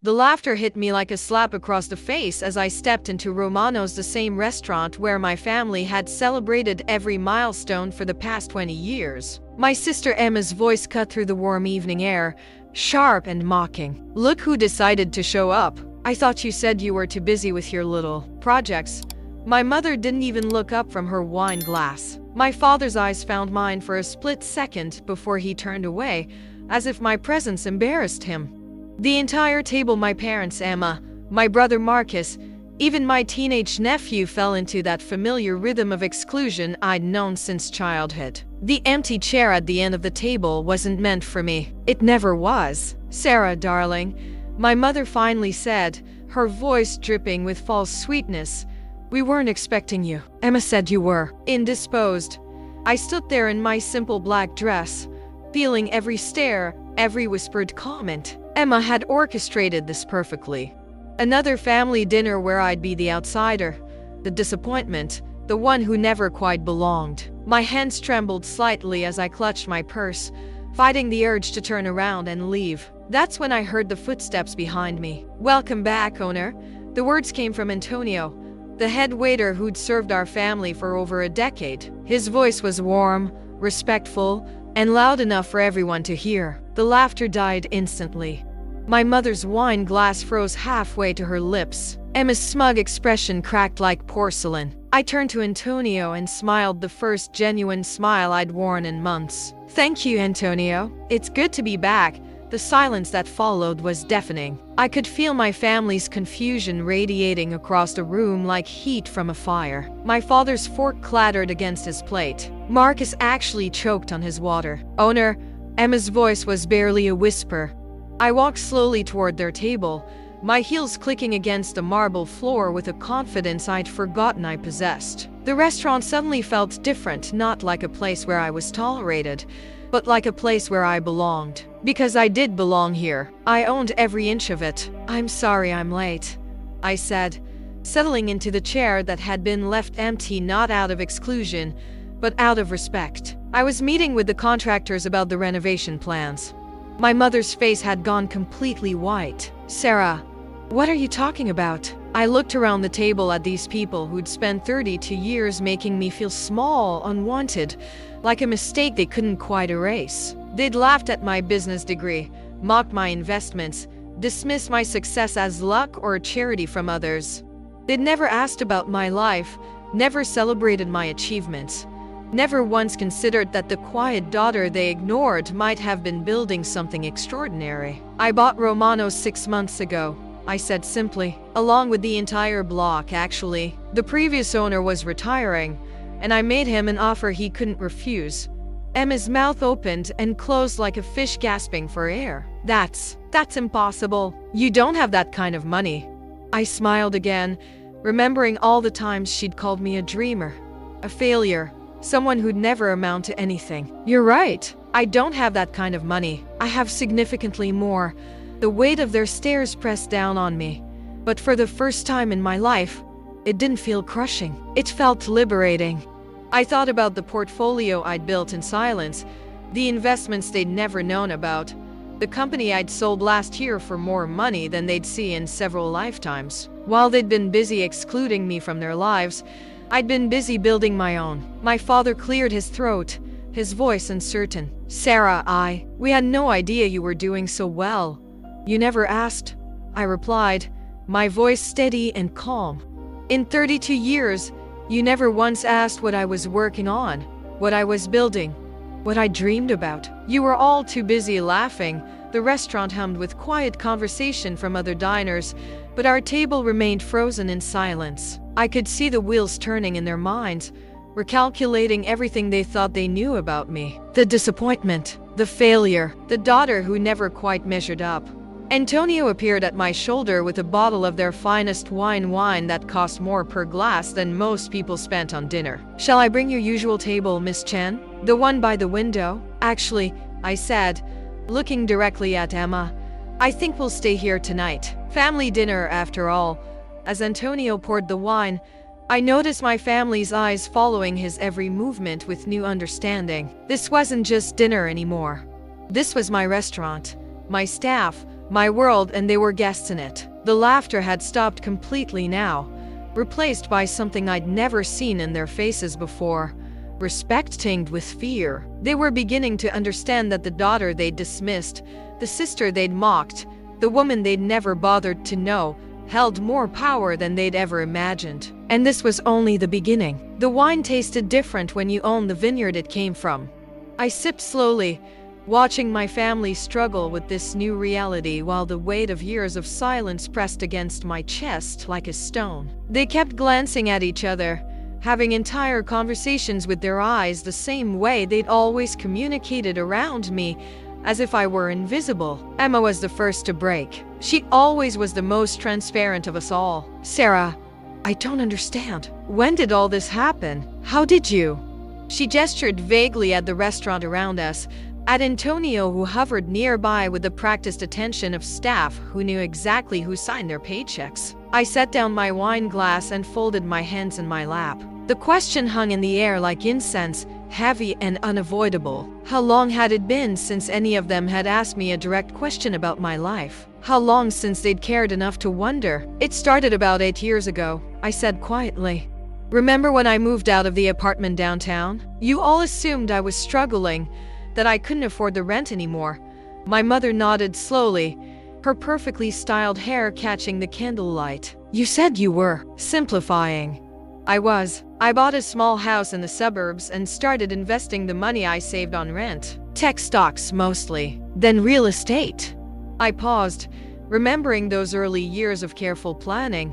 The laughter hit me like a slap across the face as I stepped into Romano's, the same restaurant where my family had celebrated every milestone for the past 20 years. My sister Emma's voice cut through the warm evening air, sharp and mocking. "Look who decided to show up. I thought you said you were too busy with your little projects." My mother didn't even look up from her wine glass. My father's eyes found mine for a split second before he turned away, as if my presence embarrassed him. The entire table, my parents, Emma, my brother Marcus, even my teenage nephew, fell into that familiar rhythm of exclusion I'd known since childhood. The empty chair at the end of the table wasn't meant for me. It never was. "Sarah, darling," my mother finally said, her voice dripping with false sweetness, "we weren't expecting you. Emma said you were." Indisposed, I stood there in my simple black dress, feeling every stare, every whispered comment. Emma had orchestrated this perfectly. Another family dinner where I'd be the outsider, the disappointment, the one who never quite belonged. My hands trembled slightly as I clutched my purse, fighting the urge to turn around and leave. That's when I heard the footsteps behind me. "Welcome back, owner." The words came from Antonio, the head waiter who'd served our family for over a decade. His voice was warm, respectful, and loud enough for everyone to hear. The laughter died instantly. My mother's wine glass froze halfway to her lips. Emma's smug expression cracked like porcelain. I turned to Antonio and smiled, the first genuine smile I'd worn in months. "Thank you, Antonio. It's good to be back." The silence that followed was deafening. I could feel my family's confusion radiating across the room like heat from a fire. My father's fork clattered against his plate. Marcus actually choked on his water. "Owner," Emma's voice was barely a whisper. I walked slowly toward their table, my heels clicking against the marble floor with a confidence I'd forgotten I possessed. The restaurant suddenly felt different, not like a place where I was tolerated, but like a place where I belonged. Because I did belong here. I owned every inch of it. "I'm sorry I'm late," I said, settling into the chair that had been left empty, not out of exclusion, but out of respect. I was meeting with the contractors about the renovation plans. My mother's face had gone completely white. "Sarah, what are you talking about?" I looked around the table at these people who'd spent 32 years making me feel small, unwanted, like a mistake they couldn't quite erase. They'd laughed at my business degree, mocked my investments, dismissed my success as luck or a charity from others. They'd never asked about my life, never celebrated my achievements, never once considered that the quiet daughter they ignored might have been building something extraordinary. "I bought Romano 6 months ago," I said simply. "Along with the entire block, actually. The previous owner was retiring, and I made him an offer he couldn't refuse." Emma's mouth opened and closed like a fish gasping for air. That's impossible. You don't have that kind of money." I smiled again, remembering all the times she'd called me a dreamer, a failure, someone who'd never amount to anything. "You're right. I don't have that kind of money. I have significantly more." The weight of their stares pressed down on me. But for the first time in my life, it didn't feel crushing. It felt liberating. I thought about the portfolio I'd built in silence, the investments they'd never known about, the company I'd sold last year for more money than they'd see in several lifetimes. While they'd been busy excluding me from their lives, I'd been busy building my own. My father cleared his throat, his voice uncertain. "Sarah, we had no idea you were doing so well." "You never asked," I replied, my voice steady and calm. "In 32 years, you never once asked what I was working on, what I was building, what I dreamed about. You were all too busy laughing." The restaurant hummed with quiet conversation from other diners, but our table remained frozen in silence. I could see the wheels turning in their minds, recalculating everything they thought they knew about me. The disappointment, the failure, the daughter who never quite measured up. Antonio appeared at my shoulder with a bottle of their finest wine that cost more per glass than most people spent on dinner. "Shall I bring your usual table, Miss Chen? The one by the window?" "Actually," I said, looking directly at Emma, "I think we'll stay here tonight. Family dinner, after all." As Antonio poured the wine, I noticed my family's eyes following his every movement with new understanding. This wasn't just dinner anymore. This was my restaurant, my staff, my world, and they were guests in it. The laughter had stopped completely now, replaced by something I'd never seen in their faces before. Respect tinged with fear. They were beginning to understand that the daughter they'd dismissed, the sister they'd mocked, the woman they'd never bothered to know, held more power than they'd ever imagined. And this was only the beginning. The wine tasted different when you owned the vineyard it came from. I sipped slowly, watching my family struggle with this new reality while the weight of years of silence pressed against my chest like a stone. They kept glancing at each other, having entire conversations with their eyes the same way they'd always communicated around me, as if I were invisible. Emma was the first to break. She always was the most transparent of us all. "Sarah, I don't understand. When did all this happen? How did you?" She gestured vaguely at the restaurant around us, at Antonio, who hovered nearby with the practiced attention of staff who knew exactly who signed their paychecks. I set down my wine glass and folded my hands in my lap. The question hung in the air like incense, heavy and unavoidable. How long had it been since any of them had asked me a direct question about my life? How long since they'd cared enough to wonder? "It started about 8 years ago," I said quietly. "Remember when I moved out of the apartment downtown? You all assumed I was struggling, that I couldn't afford the rent anymore." My mother nodded slowly, her perfectly styled hair catching the candlelight. "You said you were simplifying." I was. I bought a small house in the suburbs and started investing the money I saved on rent. Tech stocks mostly. Then real estate. I paused, remembering those early years of careful planning,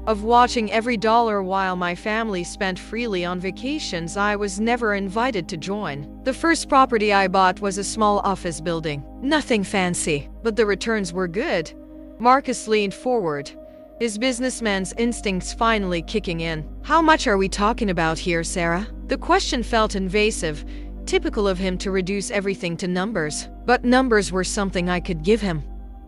of watching every dollar while my family spent freely on vacations I was never invited to join. The first property I bought was a small office building. Nothing fancy, but the returns were good. Marcus leaned forward, his businessman's instincts finally kicking in. "How much are we talking about here, Sarah?" The question felt invasive, typical of him to reduce everything to numbers. But numbers were something I could give him.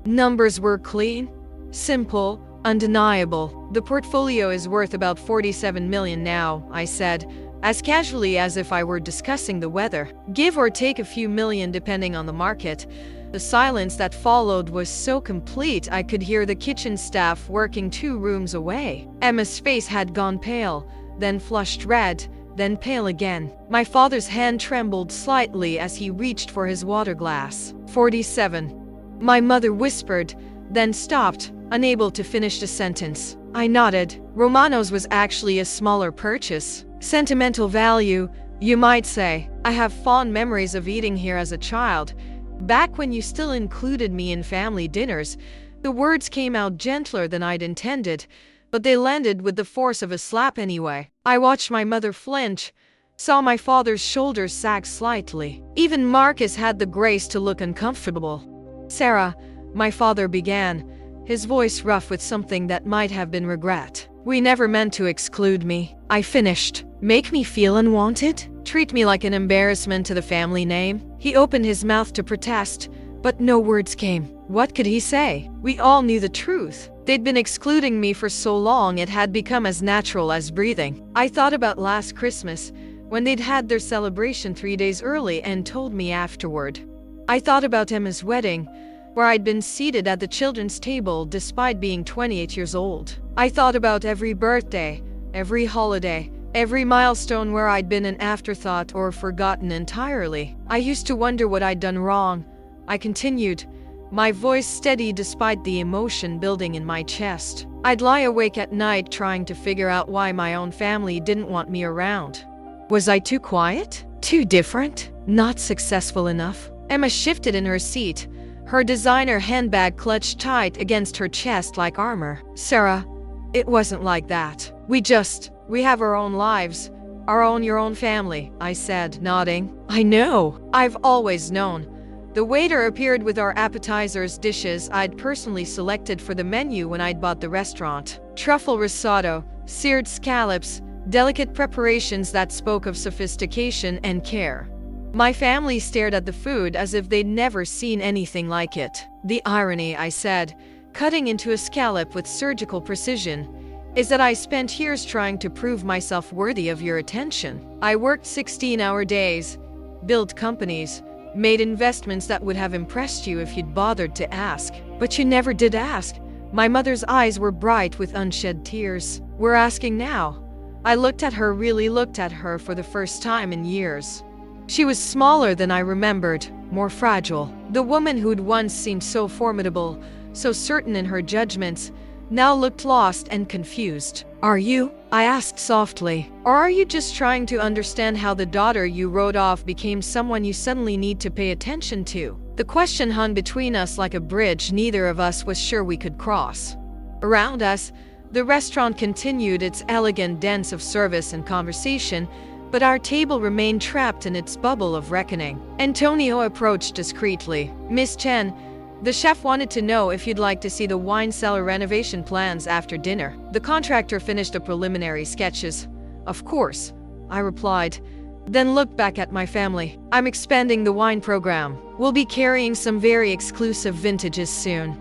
Numbers were clean, simple, undeniable. "The portfolio is worth about 47 million now," I said, as casually as if I were discussing the weather. "Give or take a few million depending on the market." The silence that followed was so complete I could hear the kitchen staff working 2 rooms away. Emma's face had gone pale, then flushed red, then pale again. My father's hand trembled slightly as he reached for his water glass. 47. My mother whispered, then stopped, unable to finish the sentence. I nodded. Romano's was actually a smaller purchase. Sentimental value, you might say. I have fond memories of eating here as a child, back when you still included me in family dinners. The words came out gentler than I'd intended, but they landed with the force of a slap anyway. I watched my mother flinch, saw my father's shoulders sag slightly. Even Marcus had the grace to look uncomfortable. "Sarah," my father began, his voice rough with something that might have been regret. "We never meant to exclude me," I finished. "Make me feel unwanted? Treat me like an embarrassment to the family name?" He opened his mouth to protest, but no words came. What could he say? We all knew the truth. They'd been excluding me for so long it had become as natural as breathing. I thought about last Christmas, when they'd had their celebration 3 days early and told me afterward. I thought about Emma's wedding, where I'd been seated at the children's table despite being 28 years old. I thought about every birthday, every holiday, every milestone where I'd been an afterthought or forgotten entirely. I used to wonder what I'd done wrong. I continued, my voice steady despite the emotion building in my chest. I'd lie awake at night trying to figure out why my own family didn't want me around. Was I too quiet? Too different? Not successful enough? Emma shifted in her seat, her designer handbag clutched tight against her chest like armor. "Sarah, it wasn't like that. We have our own lives, your own family," I said, nodding. "I know. I've always known." The waiter appeared with our appetizers, dishes I'd personally selected for the menu when I'd bought the restaurant. Truffle risotto, seared scallops, delicate preparations that spoke of sophistication and care. My family stared at the food as if they'd never seen anything like it. "The irony," I said, cutting into a scallop with surgical precision, "is that I spent years trying to prove myself worthy of your attention. I worked 16-hour days, built companies, made investments that would have impressed you if you'd bothered to ask. But you never did ask. My mother's eyes were bright with unshed tears. We're asking now. I really looked at her for the first time in years. She was smaller than I remembered, more fragile. The woman who'd once seemed so formidable, so certain in her judgments, now looked lost and confused. Are you? I asked softly. Or are you just trying to understand how the daughter you wrote off became someone you suddenly need to pay attention to? The question hung between us like a bridge neither of us was sure we could cross. Around us, the restaurant continued its elegant dance of service and conversation, but our table remained trapped in its bubble of reckoning. Antonio approached discreetly. Miss Chen, the chef wanted to know if you'd like to see the wine cellar renovation plans after dinner. The contractor finished the preliminary sketches. Of course, I replied, then looked back at my family. I'm expanding the wine program. We'll be carrying some very exclusive vintages soon.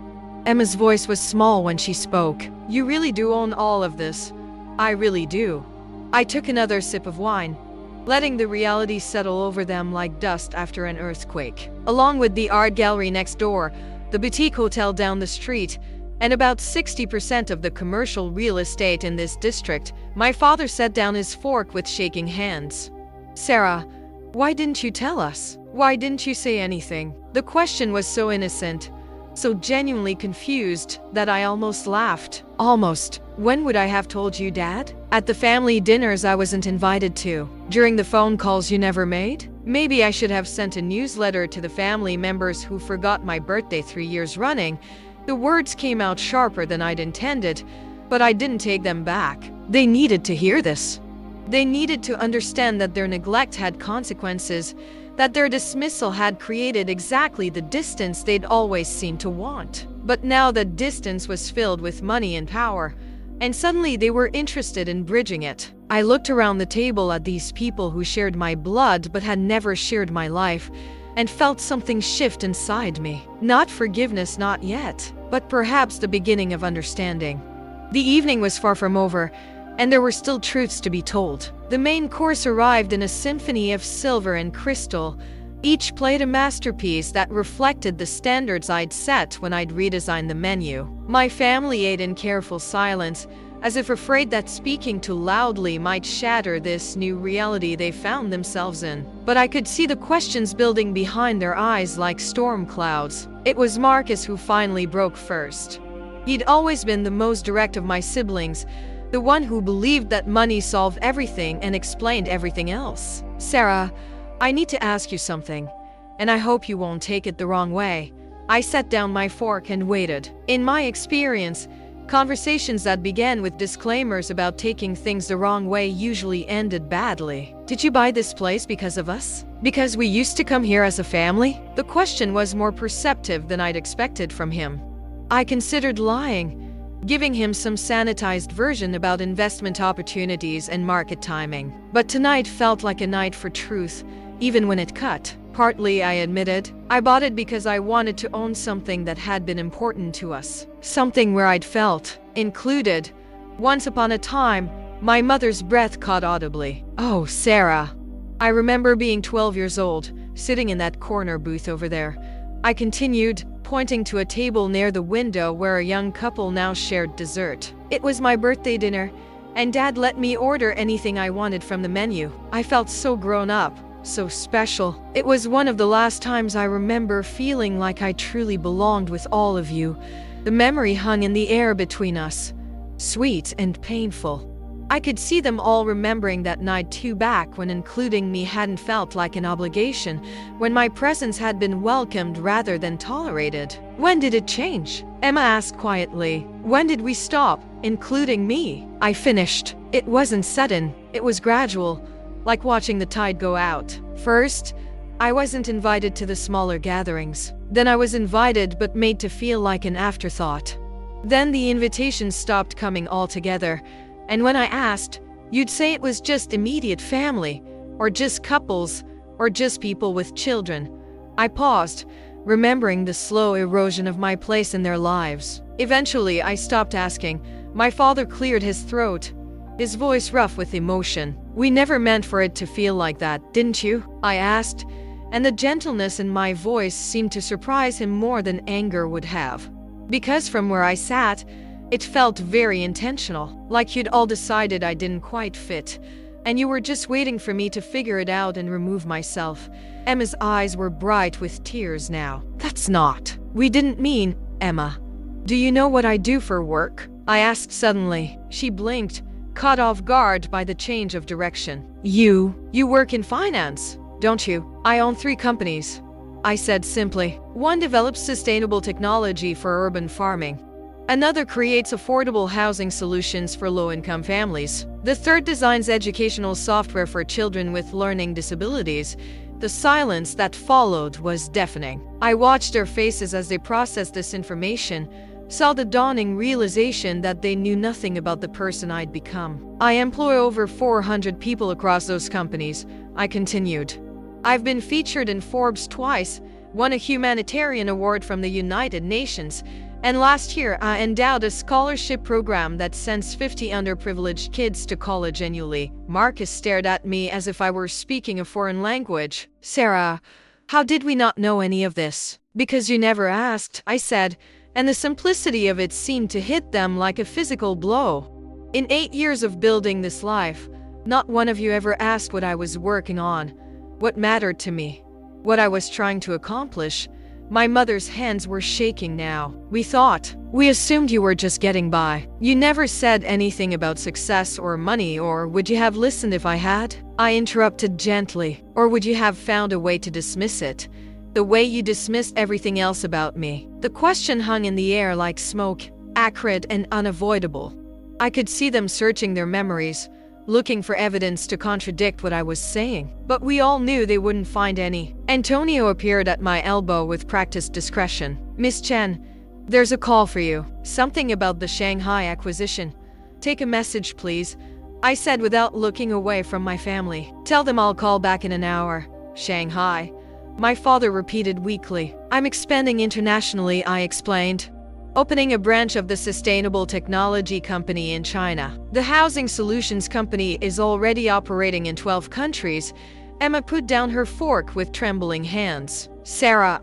Emma's voice was small when she spoke. You really do own all of this. I really do. I took another sip of wine, letting the reality settle over them like dust after an earthquake. Along with the art gallery next door, the boutique hotel down the street, and about 60% of the commercial real estate in this district, my father set down his fork with shaking hands. Sarah, why didn't you tell us? Why didn't you say anything? The question was so innocent, so genuinely confused, that I almost laughed. Almost. When would I have told you, Dad? At the family dinners I wasn't invited to. During the phone calls you never made? Maybe I should have sent a newsletter to the family members who forgot my birthday 3 years running. The words came out sharper than I'd intended, but I didn't take them back. They needed to hear this. They needed to understand that their neglect had consequences, that their dismissal had created exactly the distance they'd always seemed to want. But now that distance was filled with money and power, and suddenly they were interested in bridging it. I looked around the table at these people who shared my blood but had never shared my life, and felt something shift inside me. Not forgiveness, not yet, but perhaps the beginning of understanding. The evening was far from over, and there were still truths to be told. The main course arrived in a symphony of silver and crystal. Each played a masterpiece that reflected the standards I'd set when I'd redesigned the menu. My family ate in careful silence, as if afraid that speaking too loudly might shatter this new reality they found themselves in. But I could see the questions building behind their eyes like storm clouds. It was Marcus who finally broke first. He'd always been the most direct of my siblings, the one who believed that money solved everything and explained everything else. Sarah, I need to ask you something, and I hope you won't take it the wrong way. I set down my fork and waited. In my experience, conversations that began with disclaimers about taking things the wrong way usually ended badly. Did you buy this place because of us? Because we used to come here as a family? The question was more perceptive than I'd expected from him. I considered lying, giving him some sanitized version about investment opportunities and market timing. But tonight felt like a night for truth, even when it cut. Partly, I admitted, I bought it because I wanted to own something that had been important to us. Something where I'd felt included. Once upon a time, my mother's breath caught audibly. Oh, Sarah. I remember being 12 years old, sitting in that corner booth over there. I continued, pointing to a table near the window where a young couple now shared dessert. It was my birthday dinner, and Dad let me order anything I wanted from the menu. I felt so grown up, so special. It was one of the last times I remember feeling like I truly belonged with all of you. The memory hung in the air between us, sweet and painful. I could see them all remembering that night too, back when including me hadn't felt like an obligation, when my presence had been welcomed rather than tolerated. When did it change? Emma asked quietly. When did we stop including me? I finished. It wasn't sudden, it was gradual, like watching the tide go out. First, I wasn't invited to the smaller gatherings. Then I was invited but made to feel like an afterthought. Then the invitations stopped coming altogether. And when I asked, you'd say it was just immediate family, or just couples, or just people with children. I paused, remembering the slow erosion of my place in their lives. Eventually, I stopped asking. My father cleared his throat, his voice rough with emotion. We never meant for it to feel like that, didn't you? I asked, and the gentleness in my voice seemed to surprise him more than anger would have. Because from where I sat, it felt very intentional, like you'd all decided I didn't quite fit, and you were just waiting for me to figure it out and remove myself. Emma's eyes were bright with tears now. That's not. We didn't mean, Emma. Do you know what I do for work? I asked suddenly. She blinked, caught off guard by the change of direction. You work in finance, don't you? I own 3 companies, I said simply. One develops sustainable technology for urban farming. Another creates affordable housing solutions for low-income families. The third designs educational software for children with learning disabilities. The silence that followed was deafening. I watched their faces as they processed this information, saw the dawning realization that they knew nothing about the person I'd become. I employ over 400 people across those companies, I continued. I've been featured in Forbes twice, won a humanitarian award from the United Nations, and last year I endowed a scholarship program that sends 50 underprivileged kids to college annually. Marcus stared at me as if I were speaking a foreign language. Sarah, how did we not know any of this? Because you never asked, I said, and the simplicity of it seemed to hit them like a physical blow. In 8 years of building this life, not one of you ever asked what I was working on, what mattered to me, what I was trying to accomplish. My mother's hands were shaking now. We assumed you were just getting by. You never said anything about success or money, or would you have listened if I had? I interrupted gently. Or would you have found a way to dismiss it? The way you dismissed everything else about me. The question hung in the air like smoke, acrid and unavoidable. I could see them searching their memories, looking for evidence to contradict what I was saying. But we all knew they wouldn't find any. Antonio appeared at my elbow with practiced discretion. Miss Chen, there's a call for you. Something about the Shanghai acquisition. Take a message, please, I said without looking away from my family. Tell them I'll call back in an hour. Shanghai, my father repeated weakly. I'm expanding internationally, I explained. Opening a branch of the sustainable technology company in China. The housing solutions company is already operating in 12 countries. Emma put down her fork with trembling hands. Sarah,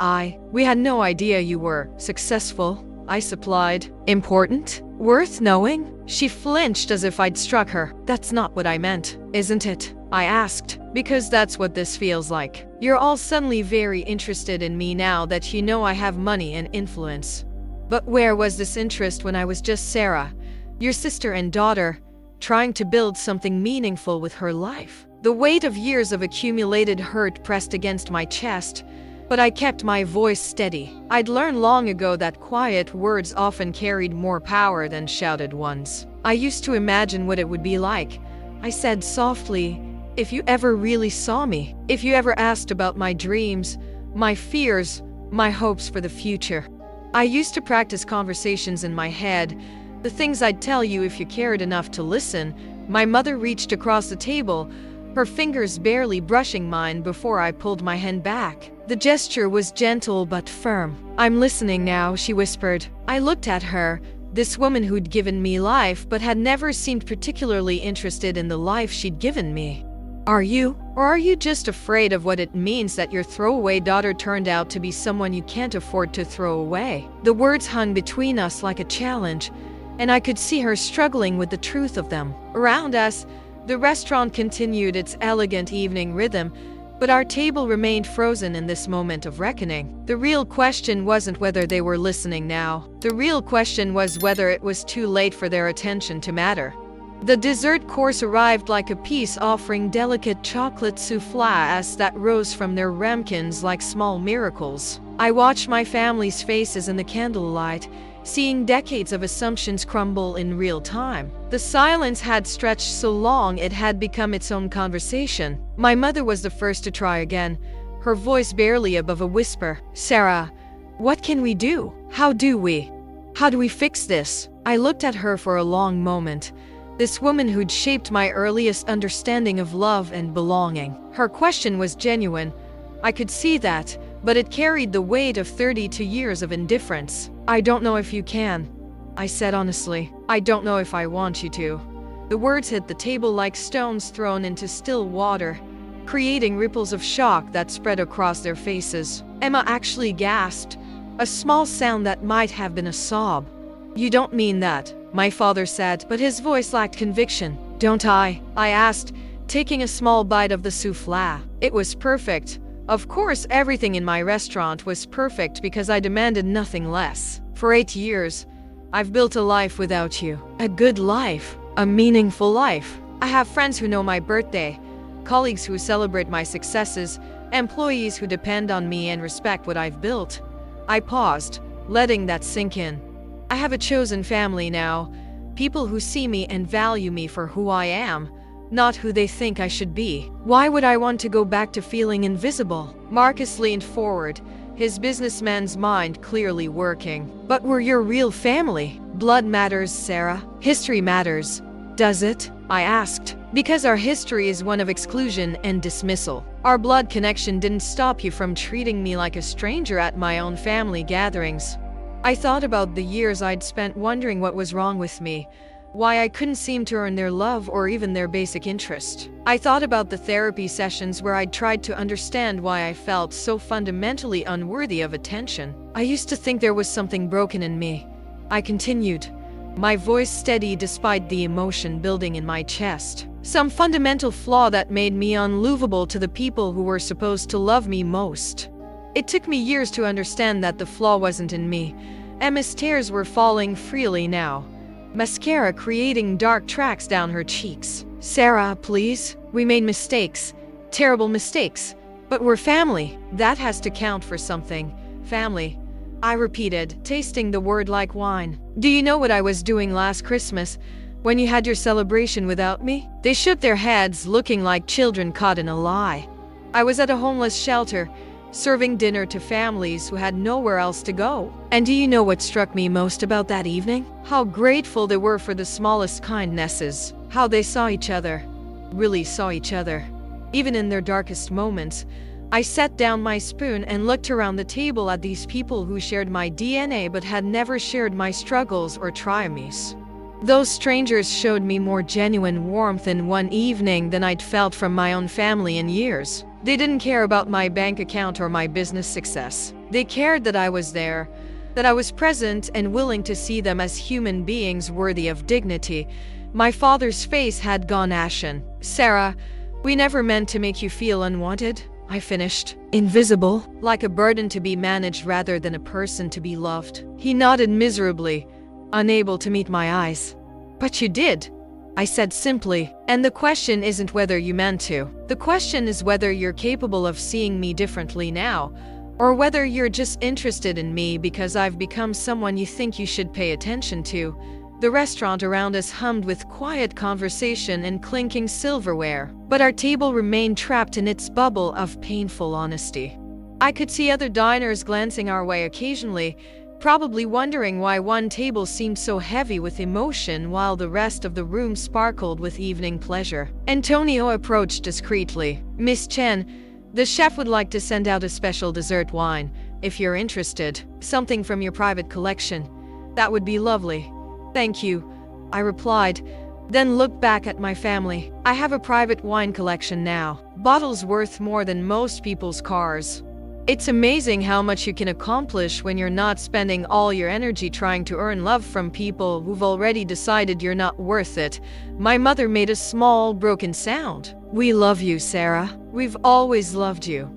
we had no idea you were successful, I supplied. Important? Worth knowing? She flinched as if I'd struck her. That's not what I meant, isn't it? I asked. Because that's what this feels like. You're all suddenly very interested in me now that you know I have money and influence. But where was this interest when I was just Sarah, your sister and daughter, trying to build something meaningful with her life? The weight of years of accumulated hurt pressed against my chest, but I kept my voice steady. I'd learned long ago that quiet words often carried more power than shouted ones. I used to imagine what it would be like, I said softly, if you ever really saw me, if you ever asked about my dreams, my fears, my hopes for the future. I used to practice conversations in my head, the things I'd tell you if you cared enough to listen. My mother reached across the table, her fingers barely brushing mine before I pulled my hand back. The gesture was gentle but firm. I'm listening now, she whispered. I looked at her, this woman who'd given me life but had never seemed particularly interested in the life she'd given me. Are you? Or are you just afraid of what it means that your throwaway daughter turned out to be someone you can't afford to throw away? The words hung between us like a challenge, and I could see her struggling with the truth of them. Around us, the restaurant continued its elegant evening rhythm, but our table remained frozen in this moment of reckoning. The real question wasn't whether they were listening now. The real question was whether it was too late for their attention to matter. The dessert course arrived like a peace offering, delicate chocolate soufflés that rose from their ramekins like small miracles. I watched my family's faces in the candlelight, seeing decades of assumptions crumble in real time. The silence had stretched so long it had become its own conversation. My mother was the first to try again, her voice barely above a whisper. Sarah, what can we do? How do we fix this? I looked at her for a long moment. This woman who'd shaped my earliest understanding of love and belonging. Her question was genuine. I could see that, but it carried the weight of 32 years of indifference. I don't know if you can, I said honestly. I don't know if I want you to. The words hit the table like stones thrown into still water. creating ripples of shock that spread across their faces. Emma actually gasped, a small sound that might have been a sob. "You don't mean that," my father said, but his voice lacked conviction. "Don't I?" I asked, taking a small bite of the soufflé. It was perfect. Of course, everything in my restaurant was perfect because I demanded nothing less. For 8 years, I've built a life without you. A good life. A meaningful life. I have friends who know my birthday, colleagues who celebrate my successes, employees who depend on me and respect what I've built. I paused, letting that sink in. I have a chosen family now, people who see me and value me for who I am, not who they think I should be. Why would I want to go back to feeling invisible? Marcus leaned forward, his businessman's mind clearly working. "But we're your real family. Blood matters, Sarah. History matters. Does it?" I asked. "Because our history is one of exclusion and dismissal. Our blood connection didn't stop you from treating me like a stranger at my own family gatherings." I thought about the years I'd spent wondering what was wrong with me, why I couldn't seem to earn their love or even their basic interest. I thought about the therapy sessions where I'd tried to understand why I felt so fundamentally unworthy of attention. I used to think there was something broken in me. I continued, my voice steady despite the emotion building in my chest. Some fundamental flaw that made me unlovable to the people who were supposed to love me most. It took me years to understand that the flaw wasn't in me. Emma's tears were falling freely now, mascara creating dark tracks down her cheeks. "Sarah, please. We made mistakes. Terrible mistakes. But we're family. That has to count for something. Family." I repeated, tasting the word like wine. "Do you know what I was doing last Christmas, when you had your celebration without me?" They shook their heads, looking like children caught in a lie. "I was at a homeless shelter, serving dinner to families who had nowhere else to go. And do you know what struck me most about that evening? How grateful they were for the smallest kindnesses. How they saw each other. Really saw each other. Even in their darkest moments." I set down my spoon and looked around the table at these people who shared my DNA but had never shared my struggles or triumphs. Those strangers showed me more genuine warmth in one evening than I'd felt from my own family in years. They didn't care about my bank account or my business success. They cared that I was there, that I was present and willing to see them as human beings worthy of dignity. My father's face had gone ashen. "Sarah, we never meant to make you feel unwanted," I finished. "Invisible, like a burden to be managed rather than a person to be loved." He nodded miserably, unable to meet my eyes. "But you did," I said simply. "And the question isn't whether you meant to. The question is whether you're capable of seeing me differently now, or whether you're just interested in me because I've become someone you think you should pay attention to." The restaurant around us hummed with quiet conversation and clinking silverware, but our table remained trapped in its bubble of painful honesty. I could see other diners glancing our way occasionally, probably wondering why one table seemed so heavy with emotion while the rest of the room sparkled with evening pleasure. Antonio approached discreetly. "Miss Chen, the chef would like to send out a special dessert wine, if you're interested. Something from your private collection. That would be lovely." "Thank you," I replied, then looked back at my family. I have a private wine collection now, bottles worth more than most people's cars. It's amazing how much you can accomplish when you're not spending all your energy trying to earn love from people who've already decided you're not worth it. My mother made a small, broken sound. "We love you, Sarah. We've always loved you."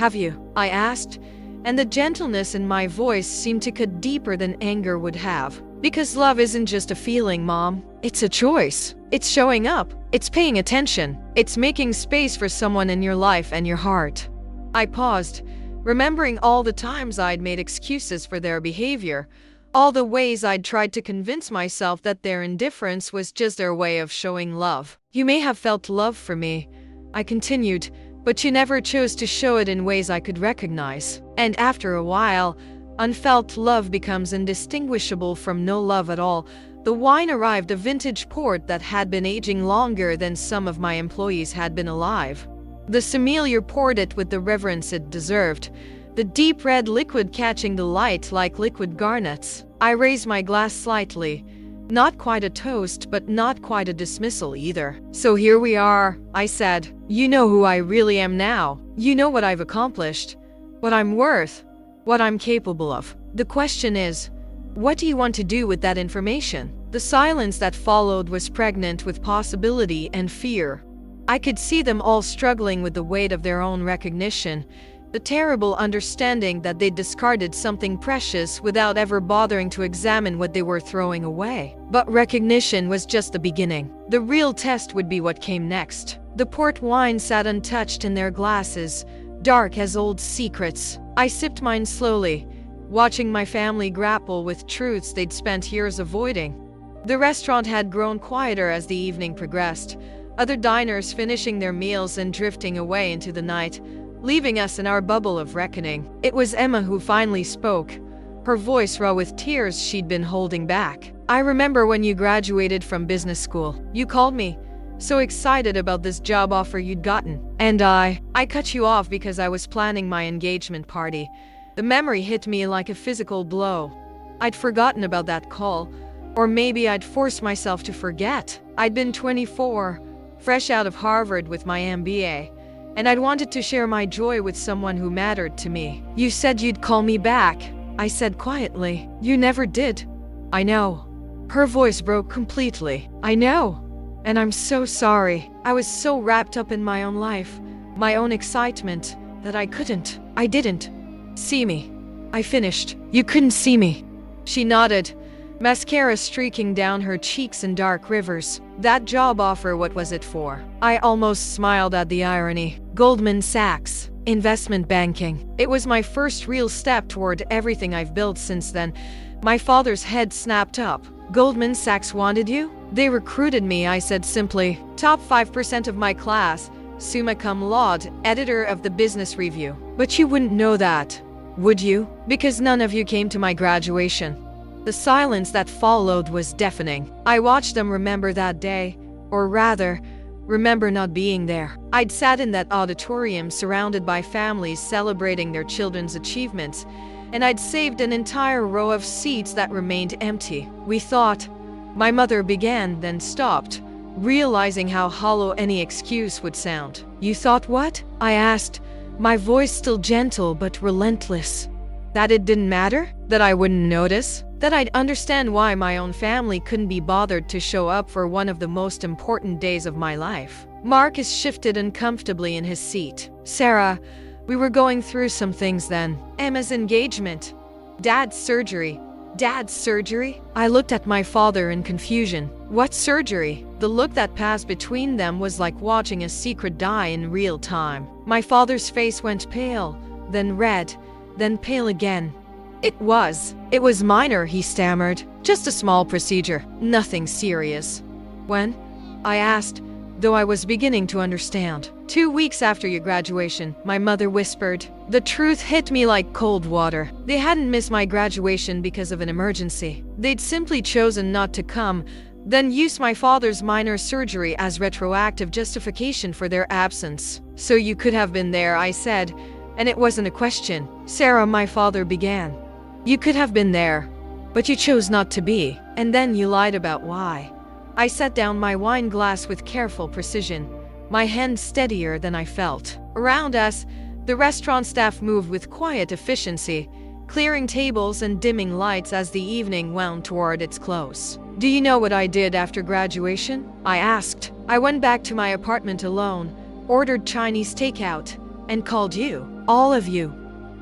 "Have you?" I asked, and the gentleness in my voice seemed to cut deeper than anger would have. "Because love isn't just a feeling, Mom. It's a choice. It's showing up. It's paying attention. It's making space for someone in your life and your heart." I paused, remembering all the times I'd made excuses for their behavior, all the ways I'd tried to convince myself that their indifference was just their way of showing love. "You may have felt love for me," I continued, "but you never chose to show it in ways I could recognize. And after a while, unfelt love becomes indistinguishable from no love at all." The wine arrived, a vintage port that had been aging longer than some of my employees had been alive. The sommelier poured it with the reverence it deserved, the deep red liquid catching the light like liquid garnets. I raised my glass slightly, Not quite a toast, but not quite a dismissal either. "So here we are," I said. "You know who I really am now. You know what I've accomplished, what I'm worth, what I'm capable of. The question is, what do you want to do with that information?" The silence that followed was pregnant with possibility and fear. I could see them all struggling with the weight of their own recognition, the terrible understanding that they'd discarded something precious without ever bothering to examine what they were throwing away. But recognition was just the beginning. The real test would be what came next. The port wine sat untouched in their glasses, dark as old secrets. I sipped mine slowly, watching my family grapple with truths they'd spent years avoiding. The restaurant had grown quieter as the evening progressed, other diners finishing their meals and drifting away into the night, leaving us in our bubble of reckoning. It was Emma who finally spoke, her voice raw with tears she'd been holding back. "I remember when you graduated from business school. You called me, so excited about this job offer you'd gotten. And I cut you off because I was planning my engagement party." The memory hit me like a physical blow. I'd forgotten about that call, or maybe I'd forced myself to forget. I'd been 24, fresh out of Harvard with my MBA, and I'd wanted to share my joy with someone who mattered to me. "You said you'd call me back," I said quietly. "You never did." "I know." Her voice broke completely. "I know. And I'm so sorry. I was so wrapped up in my own life, my own excitement, that I didn't see me." I finished. "You couldn't see me." She nodded, mascara streaking down her cheeks in dark rivers. "That job offer, what was it for?" I almost smiled at the irony. "Goldman Sachs. Investment banking." It was my first real step toward everything I've built since then. My father's head snapped up. "Goldman Sachs wanted you?" "They recruited me," I said simply. "Top 5% of my class, summa cum laude, editor of the Business Review." "But you wouldn't know that, would you? Because none of you came to my graduation." The silence that followed was deafening. I watched them remember that day, or rather, remember not being there. I'd sat in that auditorium surrounded by families celebrating their children's achievements, and I'd saved an entire row of seats that remained empty. "We thought," my mother began, then stopped, realizing how hollow any excuse would sound. "You thought what?" I asked, my voice still gentle but relentless. "That it didn't matter? That I wouldn't notice? That I'd understand why my own family couldn't be bothered to show up for one of the most important days of my life?" Marcus shifted uncomfortably in his seat. "Sarah, we were going through some things then. Emma's engagement. Dad's surgery." "Dad's surgery?" I looked at my father in confusion. "What surgery?" The look that passed between them was like watching a secret die in real time. My father's face went pale, then red, then pale again. It was minor," he stammered. "Just a small procedure, nothing serious." "When?" I asked, though I was beginning to understand. 2 weeks after your graduation," my mother whispered. The truth hit me like cold water. They hadn't missed my graduation because of an emergency. They'd simply chosen not to come, then used my father's minor surgery as retroactive justification for their absence. "So you could have been there," I said, and it wasn't a question. "Sarah," my father began, "you could have been there, but you chose not to be, and then you lied about why." I set down my wine glass with careful precision, my hand steadier than I felt. Around us, the restaurant staff moved with quiet efficiency, clearing tables and dimming lights as the evening wound toward its close. "Do you know what I did after graduation?" I asked. "I went back to my apartment alone, ordered Chinese takeout, and called you. All of you.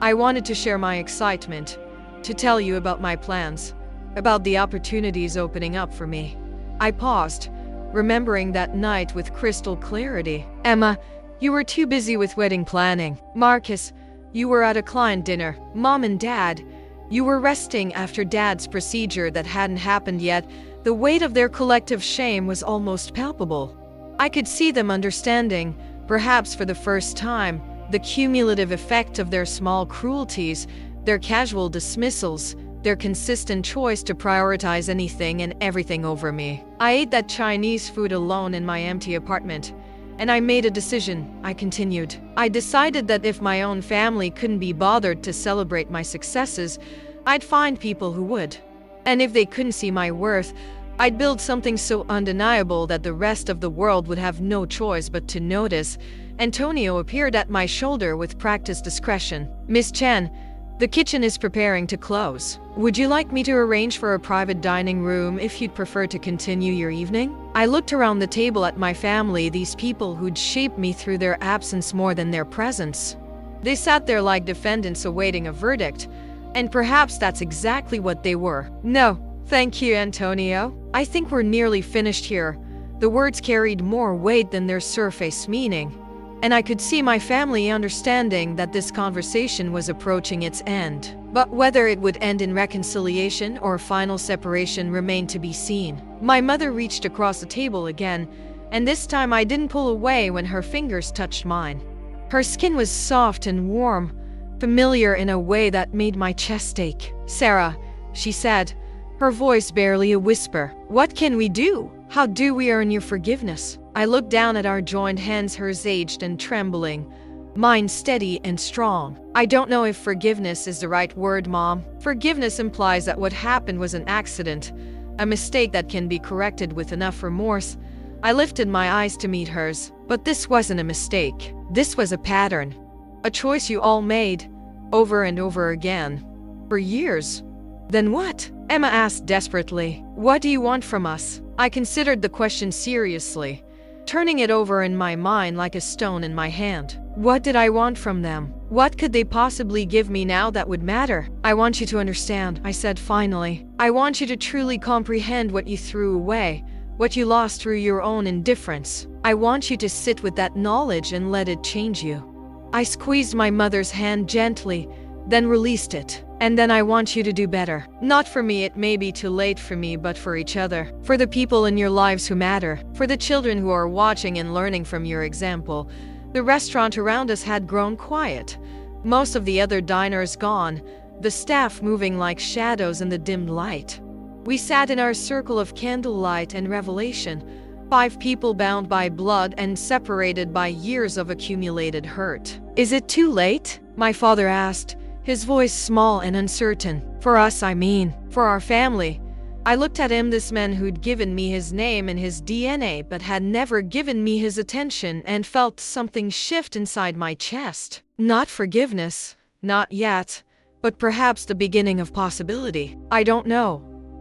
I wanted to share my excitement, to tell you about my plans, about the opportunities opening up for me." I paused, remembering that night with crystal clarity. "Emma, you were too busy with wedding planning. Marcus, you were at a client dinner. Mom and Dad, you were resting after Dad's procedure that hadn't happened yet." The weight of their collective shame was almost palpable. I could see them understanding, perhaps for the first time, the cumulative effect of their small cruelties, their casual dismissals, their consistent choice to prioritize anything and everything over me. I ate that Chinese food alone in my empty apartment, and I made a decision, I continued. I decided that if my own family couldn't be bothered to celebrate my successes, I'd find people who would. And if they couldn't see my worth, I'd built something so undeniable that the rest of the world would have no choice but to notice. Antonio appeared at my shoulder with practiced discretion. Miss Chen, the kitchen is preparing to close. Would you like me to arrange for a private dining room if you'd prefer to continue your evening? I looked around the table at my family, these people who'd shaped me through their absence more than their presence. They sat there like defendants awaiting a verdict, and perhaps that's exactly what they were. No, thank you, Antonio. I think we're nearly finished here. The words carried more weight than their surface meaning, and I could see my family understanding that this conversation was approaching its end. But whether it would end in reconciliation or final separation remained to be seen. My mother reached across the table again, and this time I didn't pull away when her fingers touched mine. Her skin was soft and warm, familiar in a way that made my chest ache. "Sarah," she said, her voice barely a whisper, "what can we do? How do we earn your forgiveness?" I looked down at our joined hands, hers aged and trembling, mine steady and strong. "I don't know if forgiveness is the right word, Mom. Forgiveness implies that what happened was an accident, a mistake that can be corrected with enough remorse." I lifted my eyes to meet hers. "But this wasn't a mistake. This was a pattern. A choice you all made, over and over again, for years." "Then what?" Emma asked desperately. "What do you want from us?" I considered the question seriously, turning it over in my mind like a stone in my hand. What did I want from them? What could they possibly give me now that would matter? "I want you to understand," I said finally. "I want you to truly comprehend what you threw away, what you lost through your own indifference. I want you to sit with that knowledge and let it change you." I squeezed my mother's hand gently, then released it. "And then I want you to do better. Not for me, it may be too late for me, but for each other. For the people in your lives who matter. For the children who are watching and learning from your example." The restaurant around us had grown quiet. Most of the other diners gone, the staff moving like shadows in the dimmed light. We sat in our circle of candlelight and revelation, 5 people bound by blood and separated by years of accumulated hurt. "Is it too late?" my father asked, his voice small and uncertain. "For us, I mean. For our family." I looked at him, this man who'd given me his name and his DNA but had never given me his attention, and felt something shift inside my chest. Not forgiveness, not yet, but perhaps the beginning of possibility. "I don't know,"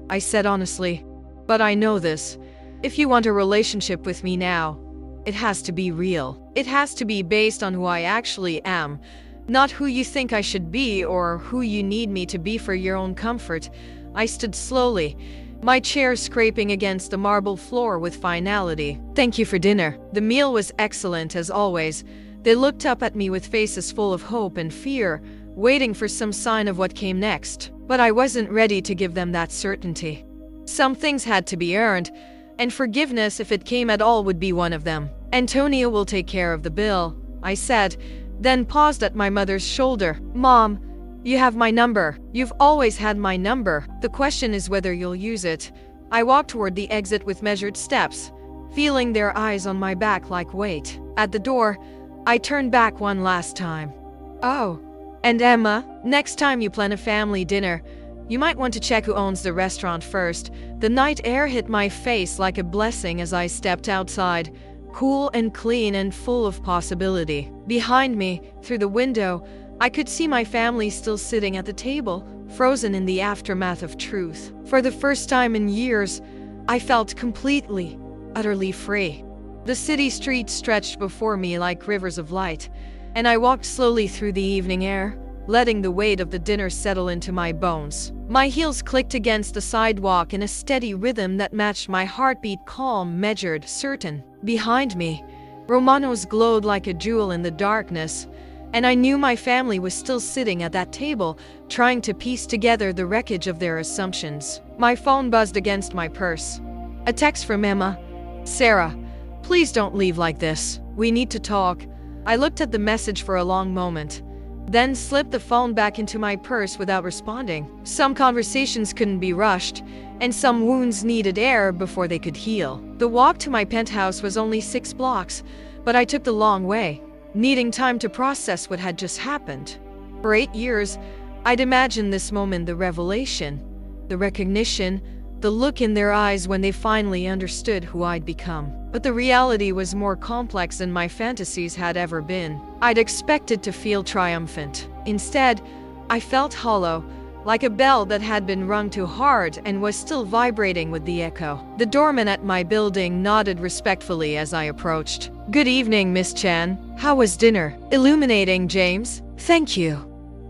I said honestly, "but I know this. If you want a relationship with me now, it has to be real. It has to be based on who I actually am, not who you think I should be or who you need me to be for your own comfort." I stood slowly, my chair scraping against the marble floor with finality. "Thank you for dinner." The meal was excellent as always. They looked up at me with faces full of hope and fear, waiting for some sign of what came next. But I wasn't ready to give them that certainty. Some things had to be earned, and forgiveness, if it came at all, would be one of them. "Antonio will take care of the bill," I said, then paused at my mother's shoulder. "Mom, you have my number. You've always had my number. The question is whether you'll use it." I walked toward the exit with measured steps, feeling their eyes on my back like weight. At the door, I turned back one last time. "Oh, and Emma, next time you plan a family dinner, you might want to check who owns the restaurant first." The night air hit my face like a blessing as I stepped outside, cool and clean and full of possibility. Behind me, through the window, I could see my family still sitting at the table, frozen in the aftermath of truth. For the first time in years, I felt completely, utterly free. The city streets stretched before me like rivers of light, and I walked slowly through the evening air, letting the weight of the dinner settle into my bones. My heels clicked against the sidewalk in a steady rhythm that matched my heartbeat, calm, measured, certain. Behind me, Romano's glowed like a jewel in the darkness, and I knew my family was still sitting at that table, trying to piece together the wreckage of their assumptions. My phone buzzed against my purse. A text from Emma. "Sarah, please don't leave like this. We need to talk." I looked at the message for a long moment, then slipped the phone back into my purse without responding. Some conversations couldn't be rushed, and some wounds needed air before they could heal. The walk to my penthouse was only 6 blocks, but I took the long way, needing time to process what had just happened. For 8 years, I'd imagined this moment, the revelation, the recognition, the look in their eyes when they finally understood who I'd become. But the reality was more complex than my fantasies had ever been. I'd expected to feel triumphant. Instead, I felt hollow, like a bell that had been rung too hard and was still vibrating with the echo. The doorman at my building nodded respectfully as I approached. "Good evening, Miss Chan. How was dinner?" "Illuminating, James. Thank you."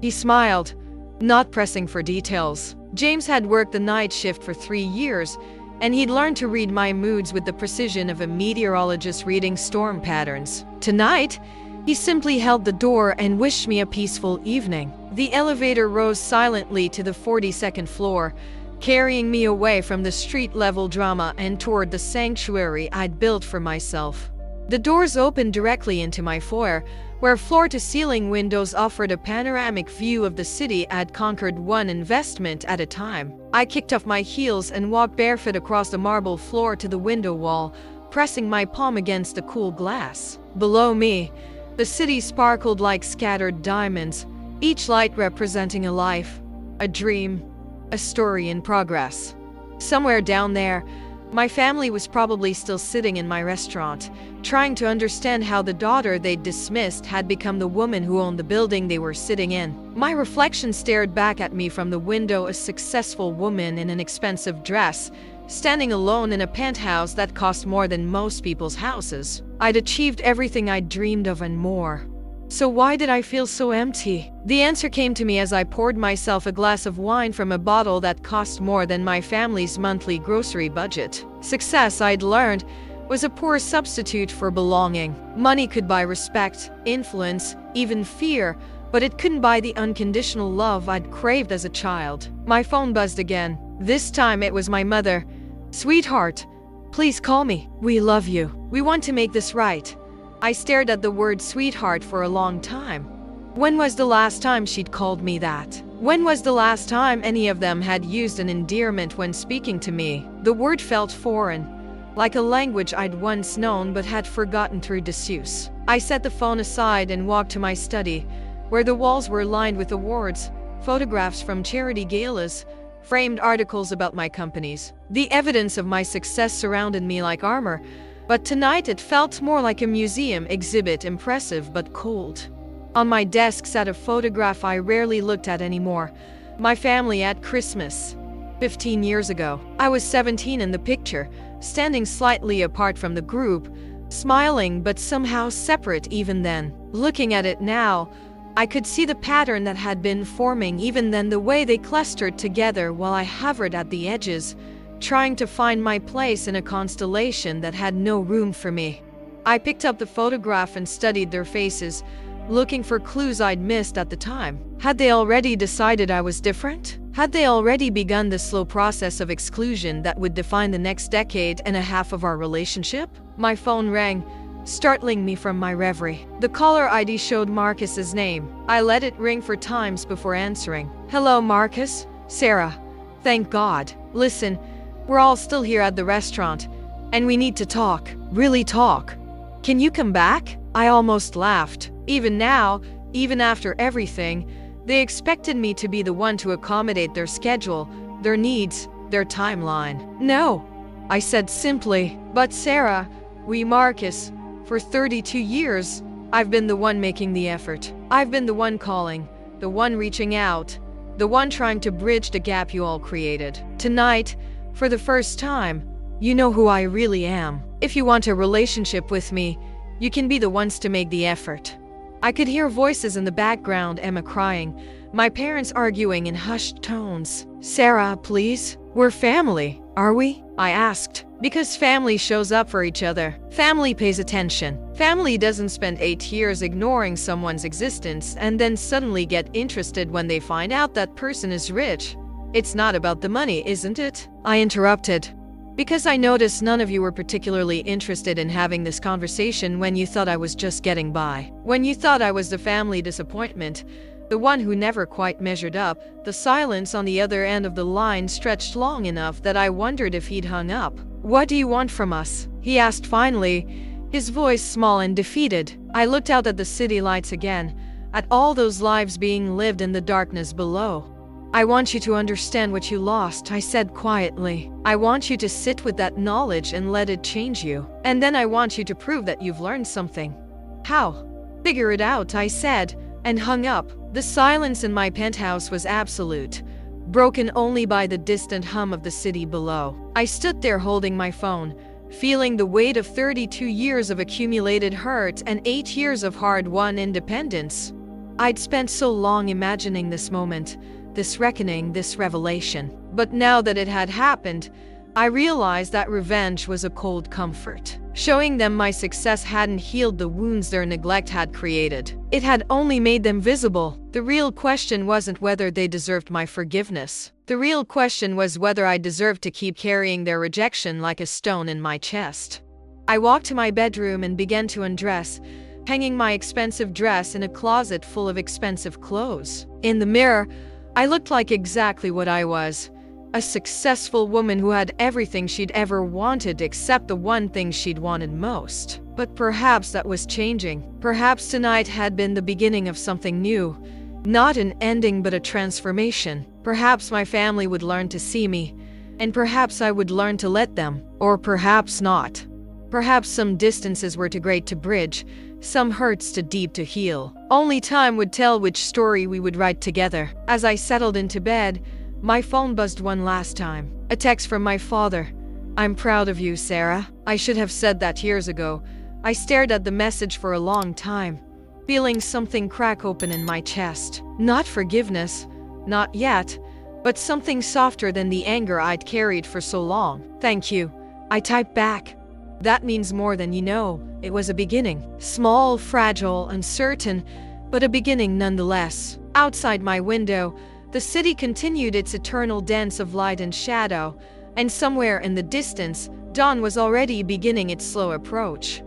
He smiled, not pressing for details. James had worked the night shift for 3 years, and he'd learned to read my moods with the precision of a meteorologist reading storm patterns. Tonight, he simply held the door and wished me a peaceful evening. The elevator rose silently to the 42nd floor, carrying me away from the street-level drama and toward the sanctuary I'd built for myself. The doors opened directly into my foyer, where floor-to-ceiling windows offered a panoramic view of the city I'd conquered one investment at a time. I kicked off my heels and walked barefoot across the marble floor to the window wall, pressing my palm against the cool glass. Below me, the city sparkled like scattered diamonds, each light representing a life, a dream, a story in progress. Somewhere down there, my family was probably still sitting in my restaurant, trying to understand how the daughter they'd dismissed had become the woman who owned the building they were sitting in. My reflection stared back at me from the window, a successful woman in an expensive dress, standing alone in a penthouse that cost more than most people's houses. I'd achieved everything I'd dreamed of and more. So why did I feel so empty? The answer came to me as I poured myself a glass of wine from a bottle that cost more than my family's monthly grocery budget. Success, I'd learned, was a poor substitute for belonging. Money could buy respect, influence, even fear, but it couldn't buy the unconditional love I'd craved as a child. My phone buzzed again. This time it was my mother. "Sweetheart, please call me. We love you. We want to make this right." I stared at the word sweetheart for a long time. When was the last time she'd called me that? When was the last time any of them had used an endearment when speaking to me? The word felt foreign, like a language I'd once known but had forgotten through disuse. I set the phone aside and walked to my study, where the walls were lined with awards, photographs from charity galas, framed articles about my companies. The evidence of my success surrounded me like armor, but tonight it felt more like a museum exhibit, impressive but cold. On my desk sat a photograph I rarely looked at anymore. My family at Christmas. 15 years ago. I was 17 in the picture, standing slightly apart from the group, smiling but somehow separate even then. Looking at it now, I could see the pattern that had been forming even then, the way they clustered together while I hovered at the edges, trying to find my place in a constellation that had no room for me. I picked up the photograph and studied their faces, looking for clues I'd missed at the time. Had they already decided I was different? Had they already begun the slow process of exclusion that would define the next decade and a half of our relationship? My phone rang, startling me from my reverie. The caller ID showed Marcus's name. I let it ring for times before answering. "Hello, Marcus. Sarah. Thank God. Listen, we're all still here at the restaurant, and we need to talk. Really talk. Can you come back?" I almost laughed. Even now, even after everything, they expected me to be the one to accommodate their schedule, their needs, their timeline. "No," I said simply. "But Sarah, Marcus, for 32 years, I've been the one making the effort. I've been the one calling, the one reaching out, the one trying to bridge the gap you all created. Tonight, for the first time, you know who I really am. If you want a relationship with me, you can be the ones to make the effort." I could hear voices in the background, Emma crying, my parents arguing in hushed tones. "Sarah, please. We're family, are we?" I asked. Because family shows up for each other. Family pays attention. Family doesn't spend 8 years ignoring someone's existence and then suddenly get interested when they find out that person is rich. It's not about the money, isn't it? I interrupted. Because I noticed none of you were particularly interested in having this conversation when you thought I was just getting by. When you thought I was the family disappointment, the one who never quite measured up. The silence on the other end of the line stretched long enough that I wondered if he'd hung up. "What do you want from us?" he asked finally, his voice small and defeated. I looked out at the city lights again, at all those lives being lived in the darkness below. I want you to understand what you lost, I said quietly. I want you to sit with that knowledge and let it change you. And then I want you to prove that you've learned something. How? Figure it out, I said, and hung up. The silence in my penthouse was absolute, broken only by the distant hum of the city below. I stood there holding my phone, feeling the weight of 32 years of accumulated hurt and 8 years of hard-won independence. I'd spent so long imagining this moment, this reckoning, this revelation. But now that it had happened, I realized that revenge was a cold comfort. Showing them my success hadn't healed the wounds their neglect had created. It had only made them visible. The real question wasn't whether they deserved my forgiveness. The real question was whether I deserved to keep carrying their rejection like a stone in my chest. I walked to my bedroom and began to undress, hanging my expensive dress in a closet full of expensive clothes. In the mirror, I looked like exactly what I was. A successful woman who had everything she'd ever wanted except the one thing she'd wanted most. But perhaps that was changing. Perhaps tonight had been the beginning of something new. Not an ending but a transformation. Perhaps my family would learn to see me, and perhaps I would learn to let them. Or perhaps not. Perhaps some distances were too great to bridge, some hurts too deep to heal. Only time would tell which story we would write together. As I settled into bed, my phone buzzed one last time. A text from my father. "I'm proud of you, Sarah." I should have said that years ago. I stared at the message for a long time, feeling something crack open in my chest. Not forgiveness, not yet, but something softer than the anger I'd carried for so long. "Thank you," I typed back. "That means more than you know." It was a beginning. Small, fragile, uncertain, but a beginning nonetheless. Outside my window, the city continued its eternal dance of light and shadow, and somewhere in the distance, dawn was already beginning its slow approach.